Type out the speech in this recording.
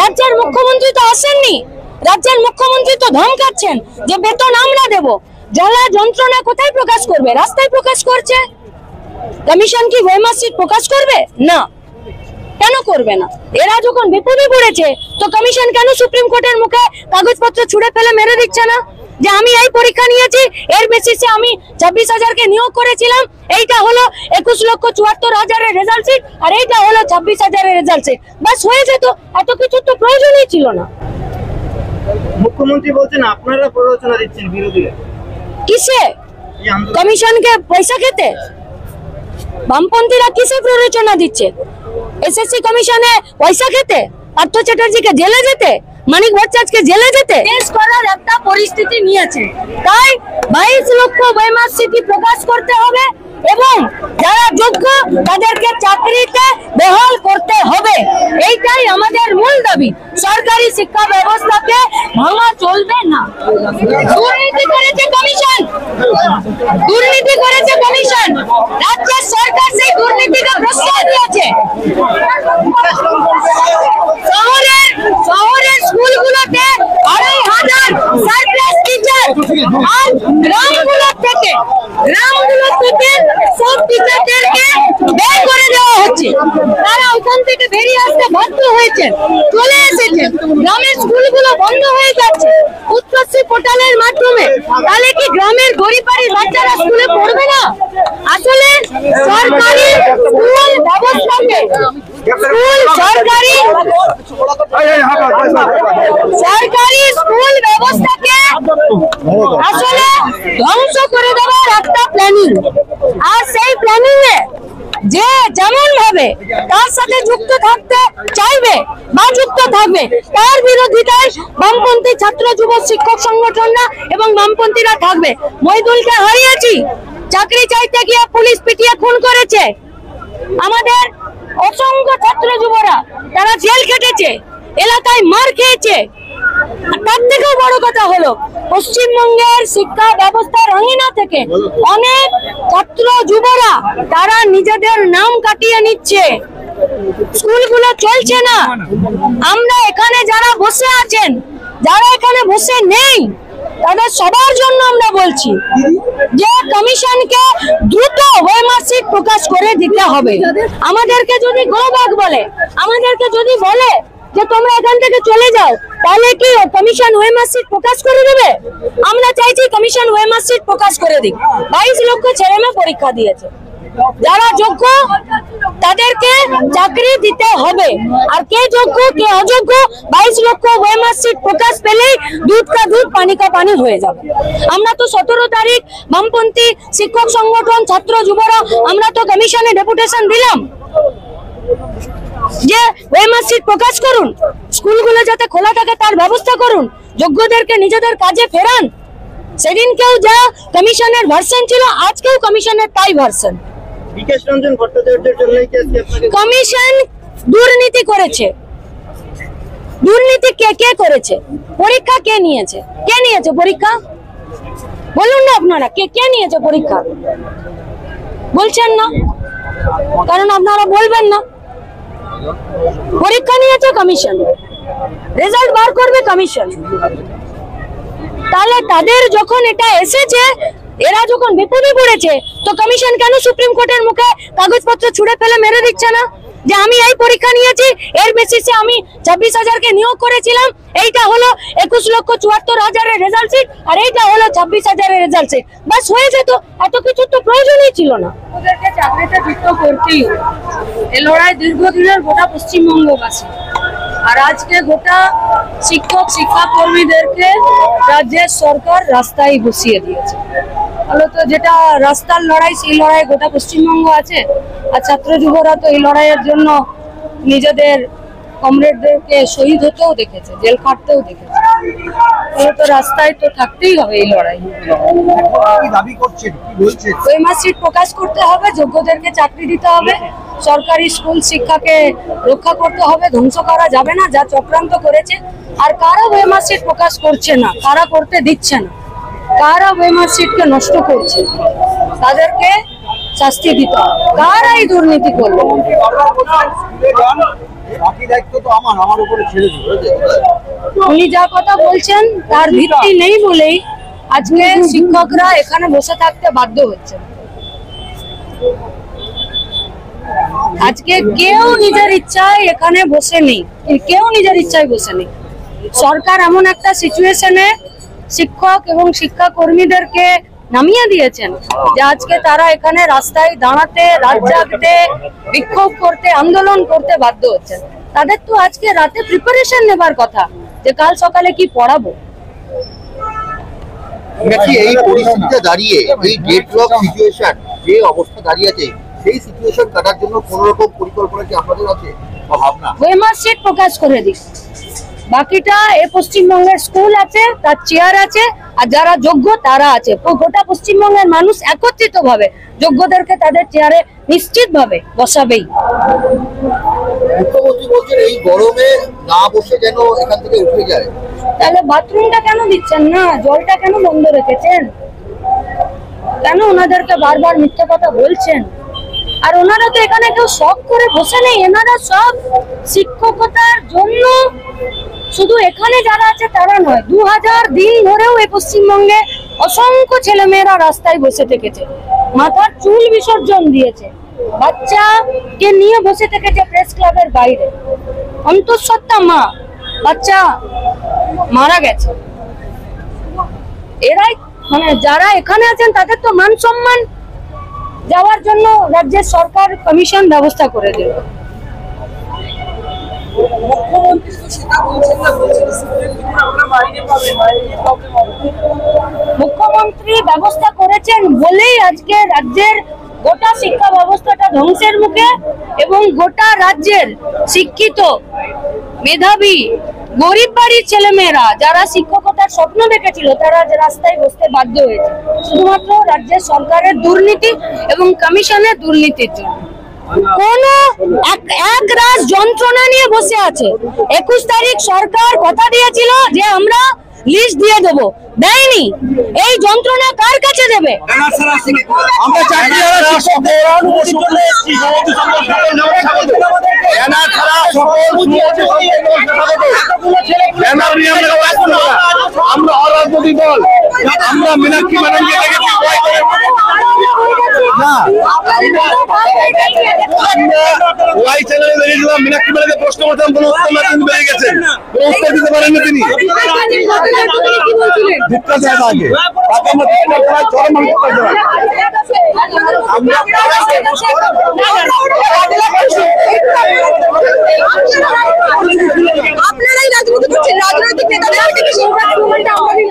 রাজ্যের মুখ্যমন্ত্রী তো আসেননি, রাজ্যের মুখ্যমন্ত্রী তো ধমকাচ্ছেন যে বেতন আমরা দেব। জ্বালা যন্ত্রণা কোথায় প্রকাশ করবে? রাস্তায় প্রকাশ করছে। কমিশন কি ওই মার্কশিট প্রকাশ করবে? না, কেন করবে না? এরা যখন বিপদে পড়েছে তো কমিশন কেন সুপ্রিম কোর্টের মুখে কাগজপত্র ছুঁড়ে ফেলে মেরে দিচ্ছে না যে আমি এই পরীক্ষা নিয়েছি, এর বেসিসে আমি 26,000-কে নিয়োগ করেছিলাম, এইটা হলো 21,74,000-এর রেজাল্ট শিট, আর এইটা হলো 26,000-এর রেজাল্ট শিট। বাস হয়ে যেত, এত কিছু তো প্রয়োজনই ছিল না। মুখ্যমন্ত্রী বলছেন আপনারা প্ররোচনা দিচ্ছেন বিরোধীরা। কিসে? কমিশনকে পয়সা খেতে? বামপন্থীরা কিসে প্ররোচনা দিচ্ছে? এসএসসি কমিশনে পয়সা খেতে? পার্থ চ্যাটার্জিকে জেলে যেতে? মানিক ভট্টাচার্যকে জেলে যেতে? দেশ করার একটা পরিস্থিতি নিয়েছে, তাই 22 লক্ষ বৈমার্কশিট প্রকাশ করতে হবে এবং যারা যোগ্য তাদেরকে চাকরিতে বহাল করতে হবে। এইটাই আমাদের মূল দাবি। সরকারি শিক্ষা ব্যবস্থাকে ভাঙা চলবে না। দুর্নীতি করেছে কমিশন, দুর্নীতি করেছে কমিশন। রাজ্যের সরকার সেই দুর্নীতিকে প্রশ্রয় দিয়েছে। শহরের স্কুলগুলোতে 2,500 সারপ্লাস টিচার, আর গ্রামগুলো থেকে সব টিচারদেরকে বের করে দেওয়া হচ্ছে। তারা ওখান থেকে বেরিয়ে আসতে বাধ্য হয়েছে, চলে এসেছে। গ্রামের স্কুলগুলো বন্ধ হয়ে যাচ্ছে উচ্চশ্রী পোর্টালের মাধ্যমে। তাহলে কি গ্রামের গরিব বাড়ির বাচ্চারা স্কুলে পড়বে না? আসলে সরকারি স্কুল ব্যবস্থাকে সরকারি স্কুল ব্যবস্থাকে আসলে ধ্বংস করে দেওয়ার একটা প্ল্যানিং, আর সেই প্ল্যানিং এ যে যেমন ভাবে তার সাথে যুক্ত থাকতে চাইবে বা যুক্ত থাকবে, তার বিরোধিতায় বামপন্থী ছাত্র যুব শিক্ষক সংগঠনরা এবং বামপন্থীরা থাকবে। মহিদুলকে হারিয়েছি, চাকরি চাইতে গিয়ে পুলিশ পিটিয়ে খুন করেছে। আমাদের অসংখ্য ছাত্র যুবরা তারা জেল কেটেছে, এলাকায় মার খেয়েছে। তার থেকেও বড় কথা হলো পশ্চিমবঙ্গের শিক্ষা ব্যবস্থার রঙিনা থেকে অনেক ছাত্র যুবরা তারা নিজেদের নাম কাটিয়ে নিচ্ছে, স্কুলগুলো চলছে না। আমরা এখানে যারা বসে আছেন, যারা এখানে বসে নেই, তাদের সবার জন্য আমরা বলছি যে কমিশনকে দ্রুত ওয়েমার্কশিট প্রকাশ করে দিতে হবে। আমাদেরকে যদি গোবাক বলে, আমাদেরকে যদি বলে যে তোমরা এখান থেকে চলে যাও, তাহলে কি কমিশন ওয়েমার্কশিট প্রকাশ করে দেবে? আমরা চাইছি কমিশন ওয়েমার্কশিট প্রকাশ করে দিক। 22 লক্ষ ছেলেমেয়ে পরীক্ষা দিয়েছে, যারা যোগ্য তাদেরকে চাকরি দিতে হবে। আর কে যোগ্য কে অযোগ্য 22 লক্ষ ওয়েমার্কশিট প্রকাশ পেলেই দুধ কা দুধ পানি কা পানি হয়ে যাবে। আমরা তো 17 তারিখ বামপন্থী শিক্ষক সংগঠন ছাত্র যুবরা আমরা তো কমিশনে ডেপুটেশন দিলাম যে ওয়েমার্কশিট প্রকাশ করুন, স্কুলগুলো যাতে খোলা থাকে তার ব্যবস্থা করুন, যোগ্যদেরকে নিজেদের কাজে ফেরান। সেদিনকেও যা কমিশনের ভার্সন ছিল, আজকেও কমিশনের তাই ভার্সন। বিকাশ রঞ্জন ভট্টাচার্যের জন্যই কি আজকে আপনাকে কমিশন দুর্নীতি করেছে? দুর্নীতি কে করেছে? পরীক্ষা কে নিয়েছে? কে নিয়েছে পরীক্ষা? বলুন না আপনারা, কে নিয়েছে পরীক্ষা? বলছেন না, কারণ আপনারা বলবেন না। পরীক্ষা নিয়েছে কমিশন, রেজাল্ট বার করবে কমিশন। তাহলে তাদের যখন এটা এসেছে, এরা যখন বিপদে পড়েছে, তো কমিশন কেন সুপ্রিম কোর্টের মুখে কাগজপত্র ছুঁড়ে ফেলে মেরে দিচ্ছে না যে আমি এই পরীক্ষা নিয়েছি, এর বেসিসে আমি 26,000-কে নিয়োগ করেছিলাম, এইটা হলো 21,74,000-এর রেজাল্ট শিট, আর এইটা হলো 26,000-এর রেজাল্ট শিট। বাস হয়ে যেত, এত কিছু তো প্রয়োজনই ছিল না। ওদেরকে চাকরিতে যুক্ত করতেই হবে। এই লড়াই দীর্ঘদিনের গোটা পশ্চিমবঙ্গবাসী, আর আজকে গোটা শিক্ষক শিক্ষাকর্মীদেরকে রাজ্যের সরকার রাস্তায় বসিয়ে দিয়েছে। তাহলে তো যেটা রাস্তার লড়াই, সেই লড়াই গোটা পশ্চিমবঙ্গ আছে। আর ছাত্র যুবরা তো এই লড়াইয়ের জন্য নিজেদের কমরেডদেরকে শহীদ হতেও দেখেছে, জেল খাটতেও দেখেছে। তাহলে তো রাস্তায় তো থাকতেই হবে এই লড়াই। ওয়েমার্কশিট প্রকাশ করতে হবে, যোগ্যদেরকে চাকরি দিতে হবে, সরকারি স্কুল শিক্ষাকে রক্ষা করতে হবে, ধ্বংস করা যাবে না যা চক্রান্ত করেছে। আর কারা ওয়েমার্কশিট প্রকাশ করছে না, কারা করতে দিচ্ছে না, কারা ওয়েমার্কশিটকে নষ্ট করছে, তাদেরকে শাস্তি দিতে হবে। কারা এই দুর্নীতি করলো? বাকি দায়িত্ব তো আমার উপরে ছেড়ে দিল। উনি যা কথা বলছেন তার ভিত্তি নেই বলেই আজকে শিক্ষকরা এখানে বসে থাকতে বাধ্য হচ্ছে। আজকে কেউ নিজের ইচ্ছায় এখানে বসে নেই, কেউ নিজের ইচ্ছায় বসে নেই। সরকার এমন একটা সিচুয়েশনে শিক্ষক এবং শিক্ষা কর্মীদেরকে নামিয়ে দিয়েছেন যে আজকে তারা এখানে রাস্তায় দাঁড়াতে, রাত জাগতে, বিক্ষোভ করতে, আন্দোলন করতে বাধ্য হচ্ছেন। তাদের তো আজকে রাতে প্রিপারেশন নেবার কথা যে কাল সকালে কি পড়াবো। নাকি এই পরিস্থিতিতে দাঁড়িয়ে এই ডেডলক সিচুয়েশন যে অবস্থা দাঁড়িয়ে আছে সেই সিচুয়েশন কাটার জন্য কোন রকম পরিকল্পনা কি আপনাদের আছে বা ভাবনা? ওয়েমার সিট প্রকাশ করে দিস, বাকিটা এই পশ্চিমবঙ্গের স্কুল আছে, তার চেয়ার আছে, আর যারা যোগ্য তারা আছে। গোটা পশ্চিমবঙ্গের মানুষ একত্রিত ভাবে যোগ্যদেরকে তাদের চেয়ারে নিশ্চিত ভাবে বসাবেই। মুখ্যমন্ত্রী বলছেন এই গরমে না বসে যেন এখান থেকে উঠে যায়। তাহলে বাথরুমটা কেন দিচ্ছেন না, জলটা কেন বন্ধ রেখেছেন, কেন ওনাদেরকে বারবার মিথ্যে কথা বলছেন? আর ওনারা তো এখানে কেউ শখ করে বসে নেই, এনারা সব শিক্ষকতার জন্য শুধু এখানে যারা আছে তারা নয়, 2000 দিন ধরেও এই পশ্চিমবঙ্গে অসংখ্য ছেলেমেয়েরা রাস্তায় বসে থেকেছে, মাথার চুল বিসর্জন দিয়েছে, বাচ্চাকে নিয়ে বসে থেকেছে প্রেস ক্লাবের বাইরে। অন্তঃসত্ত্বা মা, বাচ্চা মারা গেছে। এরাই মানে যারা এখানে আছেন তাদের তো মান সম্মান যাওয়ার জন্য রাজ্যের সরকার কমিশন ব্যবস্থা করে দিল। মুখ্যমন্ত্রী ব্যবস্থা করেছেন বলেই আজকে রাজ্যের গোটা শিক্ষা ব্যবস্থাটা ধ্বংসের মুখে এবং গোটা রাজ্যের শিক্ষিত, মেধাবী, গরিব বাড়ির ছেলেমেয়েরা যারা শিক্ষকতার স্বপ্ন দেখেছিল তারা রাস্তায় বসতে বাধ্য হয়েছে শুধুমাত্র রাজ্যের সরকারের দুর্নীতি এবং কমিশনের দুর্নীতির জন্য। কোন এক রাত যন্ত্রণা নিয়ে বসে আছে। 21 তারিখ সরকার কথা দিয়েছিল যে আমরা লিস্ট দিয়ে দেবো, দেয়নি। এই যন্ত্রণা কার কাছে দেবে? আমরা অরাজনৈতিক দল, আমরা মীনাক্ষী ম্যাডামকে মীনাক্ষী ম্যাডামকে প্রশ্ন করতাম, কোনো উত্তর না, তিনি বেরিয়ে গেছেন, কোনো উত্তর দিতে পারেন না তিনি। আপনারাই রাজনীতি করছেন, রাজনৈতিক নেতাদের